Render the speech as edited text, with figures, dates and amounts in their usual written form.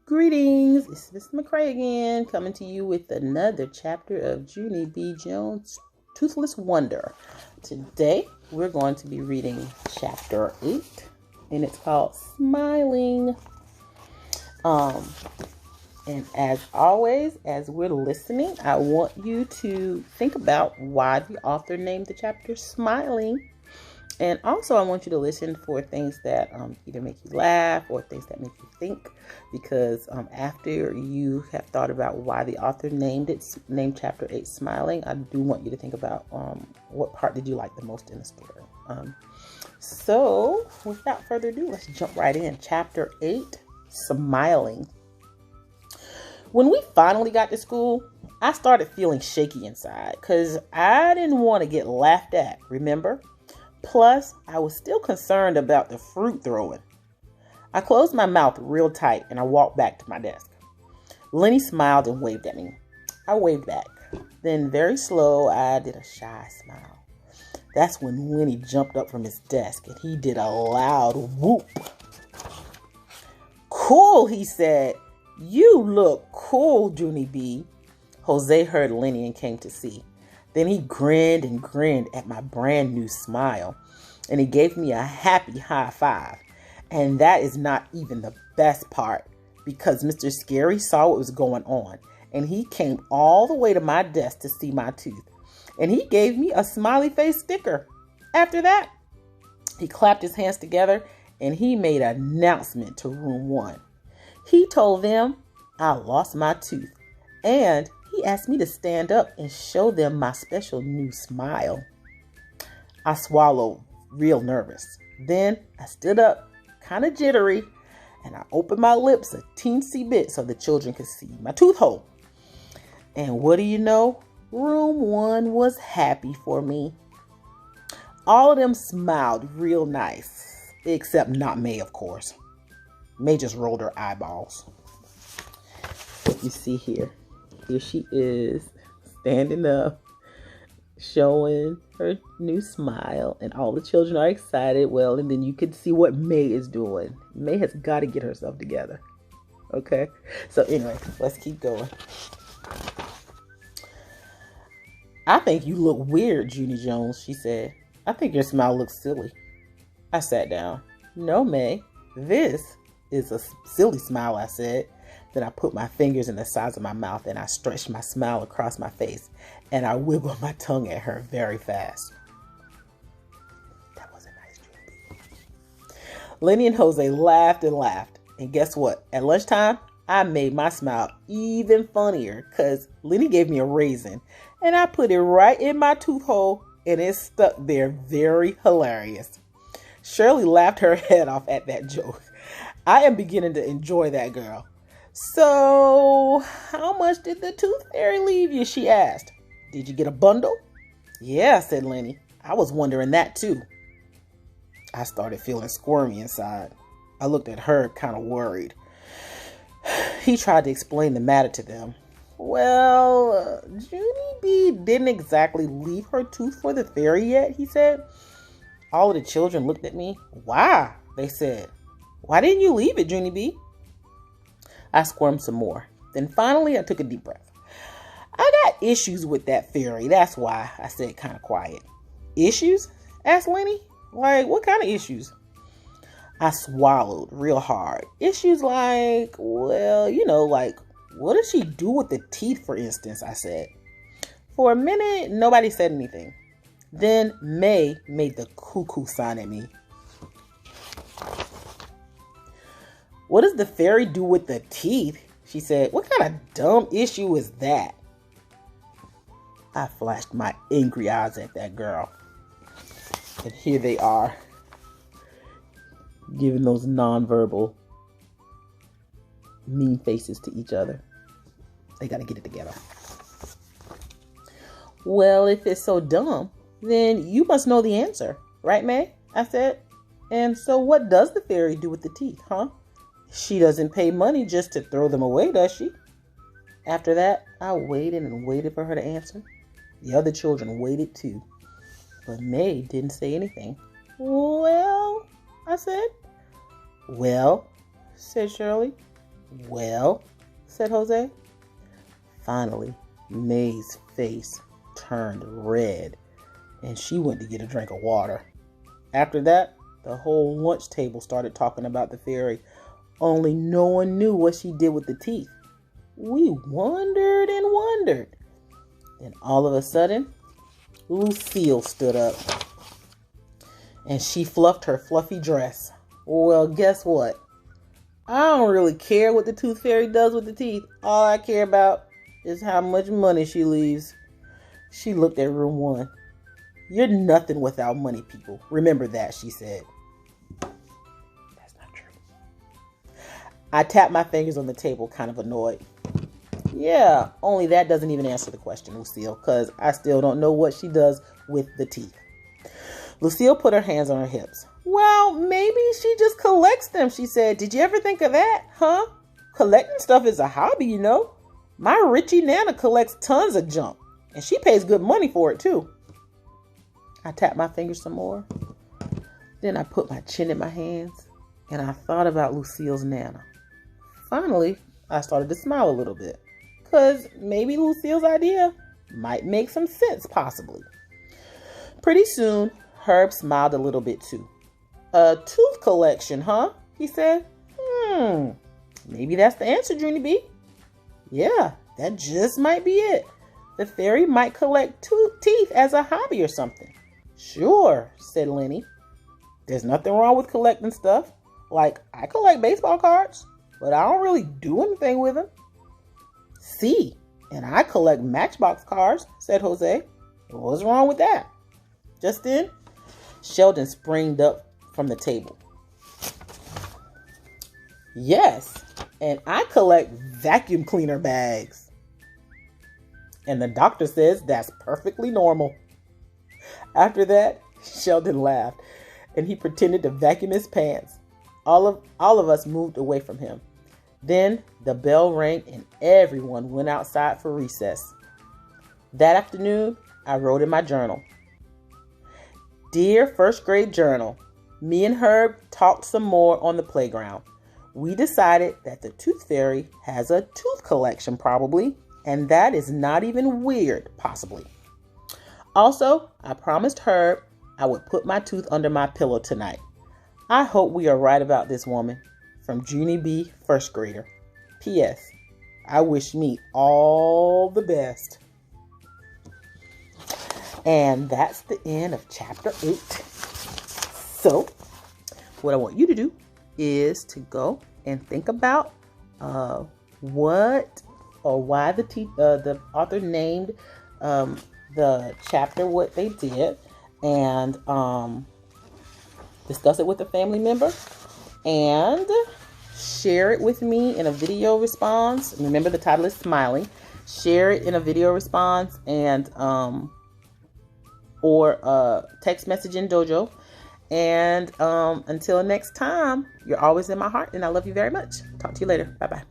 Greetings, it's Miss McCray again, coming to you with another chapter of Junie B. Jones' Toothless Wonder. Today, we're going to be reading chapter 8, and it's called Smiling. And as always, as we're listening, I want you to think about why the author named the chapter Smiling. And also, I want you to listen for things that either make you laugh or things that make you think. Because after you have thought about why the author named chapter 8 Smiling, I do want you to think about what part did you like the most in the story. So, without further ado, let's jump right in. Chapter 8, Smiling. When we finally got to school, I started feeling shaky inside because I didn't want to get laughed at, remember? Plus, I was still concerned about the fruit throwing. I closed my mouth real tight and I walked back to my desk. Lenny smiled and waved at me. I waved back. Then, very slow, I did a shy smile. That's when Lenny jumped up from his desk and he did a loud whoop. "Cool," he said. "You look cool, Junie B." Jose heard Lenny and came to see. Then he grinned and grinned at my brand new smile. And he gave me a happy high five. And that is not even the best part. Because Mr. Scary saw what was going on. And he came all the way to my desk to see my tooth. And he gave me a smiley face sticker. After that, he clapped his hands together and he made an announcement to room 1. He told them I lost my tooth. And he asked me to stand up and show them my special new smile. I swallowed, real nervous. Then I stood up, kind of jittery, and I opened my lips a teensy bit so the children could see my tooth hole. And what do you know? Room 1 was happy for me. All of them smiled real nice, except not May, of course. May just rolled her eyeballs. You see here. Here she is, standing up, showing her new smile, and all the children are excited. Well, and then you can see what May is doing. May has got to get herself together. Okay? So anyway, let's keep going. "I think you look weird, Junie Jones," she said. "I think your smile looks silly." I sat down. "No, May, this is a silly smile," I said. Then I put my fingers in the sides of my mouth and I stretched my smile across my face and I wiggled my tongue at her very fast. That wasn't nice, Junie. Lenny and Jose laughed and laughed. And guess what? At lunchtime, I made my smile even funnier because Lenny gave me a raisin and I put it right in my tooth hole and it stuck there, very hilarious. Shirley laughed her head off at that joke. I am beginning to enjoy that girl. "So, how much did the tooth fairy leave you?" she asked. "Did you get a bundle?" "Yeah," said Lenny. "I was wondering that too." I started feeling squirmy inside. I looked at her kind of worried. He tried to explain the matter to them. "Well, Junie B didn't exactly leave her tooth for the fairy yet," he said. All of the children looked at me. "Why?" they said. "Why didn't you leave it, Junie B?" I squirmed some more. Then finally, I took a deep breath. "I got issues with that fairy, that's why," I said kind of quiet. "Issues?" asked Lenny. "Like, what kind of issues?" I swallowed real hard. "Issues like, well, like, what did she do with the teeth, for instance?" I said. For a minute, nobody said anything. Then May made the cuckoo sign at me. "What does the fairy do with the teeth?" she said. "What kind of dumb issue is that?" I flashed my angry eyes at that girl. And here they are, giving those nonverbal mean faces to each other. They got to get it together. "Well, if it's so dumb, then you must know the answer. Right, May?" I said. "And so what does the fairy do with the teeth, huh? She doesn't pay money just to throw them away, does she?" After that, I waited and waited for her to answer. The other children waited too. But May didn't say anything. "Well," I said. "Well," said Shirley. Well, said Jose. Finally, May's face turned red, and she went to get a drink of water. After that, the whole lunch table started talking about the fairy, only no one knew what she did with the teeth. We wondered and wondered. Then all of a sudden, Lucille stood up, and she fluffed her fluffy dress. Well, guess what? I don't really care what the tooth fairy does with the teeth. All I care about is how much money she leaves. She looked at room 1. You're nothing without money, people. Remember that, she said. That's not true. I tapped my fingers on the table, kind of annoyed. Yeah, only that doesn't even answer the question, Lucille, because I still don't know what she does with the teeth. Lucille put her hands on her hips. Well, maybe she just collects them, she said. Did you ever think of that, huh? Collecting stuff is a hobby, you know. My Richie Nana collects tons of junk, and she pays good money for it, too. I tapped my fingers some more. Then I put my chin in my hands, and I thought about Lucille's Nana. Finally, I started to smile a little bit, because maybe Lucille's idea might make some sense, possibly. Pretty soon, Herb smiled a little bit, too. A tooth collection, huh? He said. Maybe that's the answer, Junie B. Yeah, that just might be it. The fairy might collect teeth as a hobby or something. Sure, said Lenny. There's nothing wrong with collecting stuff. Like, I collect baseball cards, but I don't really do anything with them. See, and I collect Matchbox cards, said Jose. What's wrong with that? Just then, Sheldon sprang up from the table. Yes, and I collect vacuum cleaner bags. And the doctor says that's perfectly normal. After that, Sheldon laughed, and he pretended to vacuum his pants. All of us moved away from him. Then the bell rang, and everyone went outside for recess. That afternoon, I wrote in my journal. Dear first grade journal, me and Herb talked some more on the playground. We decided that the tooth fairy has a tooth collection probably, and that is not even weird, possibly. Also, I promised Herb I would put my tooth under my pillow tonight. I hope we are right about this, woman. From Junie B, first grader. P.S. I wish me all the best. And that's the end of chapter 8. So, what I want you to do is to go and think about what or why the author named the chapter what they did, and discuss it with a family member, and share it with me in a video response. Remember, the title is Smiling. Share it in a video response, and or text message in Dojo. And until next time, you're always in my heart, and I love you very much. Talk to you later. Bye-bye.